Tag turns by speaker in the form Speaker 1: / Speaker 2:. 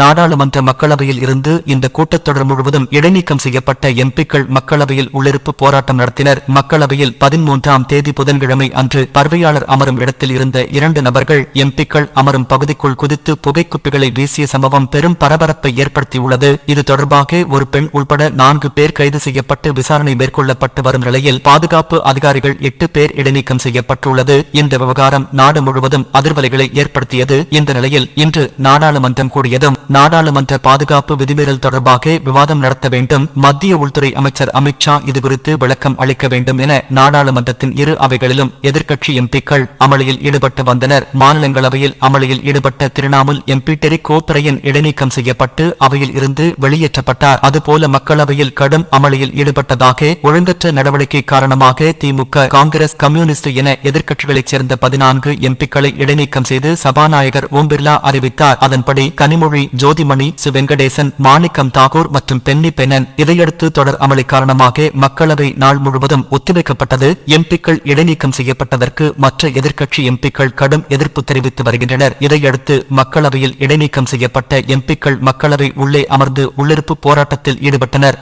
Speaker 1: நாடாளுமன்ற மக்களவையில் இருந்து இந்த கூட்டத்தொடர் முழுவதும் இடைநீக்கம் செய்யப்பட்ட எம்பிக்கள் மக்களவையில் உள்ளிருப்பு போராட்டம் நடத்தினர். மக்களவையில் 13ஆம் தேதி புதன்கிழமை அன்று பார்வையாளர் அமரும் இடத்தில் இருந்த 2 நபர்கள் எம்பிக்கள் அமரும் பகுதிக்குள் குதித்து புகைக்குப்பிகளை வீசிய சம்பவம் பெரும் பரபரப்பை ஏற்படுத்தியுள்ளது. இது தொடர்பாக ஒரு பெண் உள்பட 4 பேர் கைது செய்யப்பட்டு விசாரணை மேற்கொள்ளப்பட்டு வரும் நிலையில் பாதுகாப்பு அதிகாரிகள் 8 பேர் இடைநீக்கம் செய்யப்பட்டுள்ளது. இந்த விவகாரம் நாடு முழுவதும் அதிர்வலைகளை ஏற்படுத்தியது. இந்த நிலையில் இன்று நாடாளுமன்றம் கூடியதும் நாடாளுமன்ற பாதுகாப்பு விதிமீறல் தொடர்பாக விவாதம் நடத்த வேண்டும், மத்திய உள்துறை அமைச்சர் அமித்ஷா இதுகுறித்து விளக்கம் அளிக்க வேண்டும் என நாடாளுமன்றத்தின் இரு அவைகளிலும் எதிர்க்கட்சி எம்பிக்கள் அமளியில் ஈடுபட்டு வந்தனர். மாநிலங்களவையில் அமளியில் ஈடுபட்ட திரிணாமுல் எம்பி டெரிக் ஓபிரையன் இடைநீக்கம் செய்யப்பட்டு அவையில் இருந்து வெளியேற்றப்பட்டார். அதுபோல மக்களவையில் கடும் அமளியில் ஈடுபட்டதாக ஒழுங்கற்ற நடவடிக்கை காரணமாக திமுக, காங்கிரஸ், கம்யூனிஸ்ட் என எதிர்க்கட்சிகளைச் சேர்ந்த 14 எம்பிக்களை இடைநீக்கம் செய்து சபாநாயகர் ஓம் பிர்லா அறிவித்தார். அதன்படி கனிமொழி, ஜோதிமணி, வெங்கடேசன், மாணிக்கம் தாகூர் மற்றும் பென்னி பெனன். இதையடுத்து தொடர் அமளி காரணமாக மக்களவை நாள் முழுவதும் ஒத்திவைக்கப்பட்டது. எம்பிக்கள் இடைநீக்கம் செய்யப்பட்டதற்கு மற்ற எதிர்க்கட்சி எம்பிக்கள் கடும் எதிர்ப்பு தெரிவித்து வருகின்றனர். இதையடுத்து மக்களவையில் இடைநீக்கம் செய்யப்பட்ட எம்பிக்கள் மக்களவை உள்ளே அமர்ந்து உள்ளிருப்பு போராட்டத்தில் ஈடுபட்டனர்.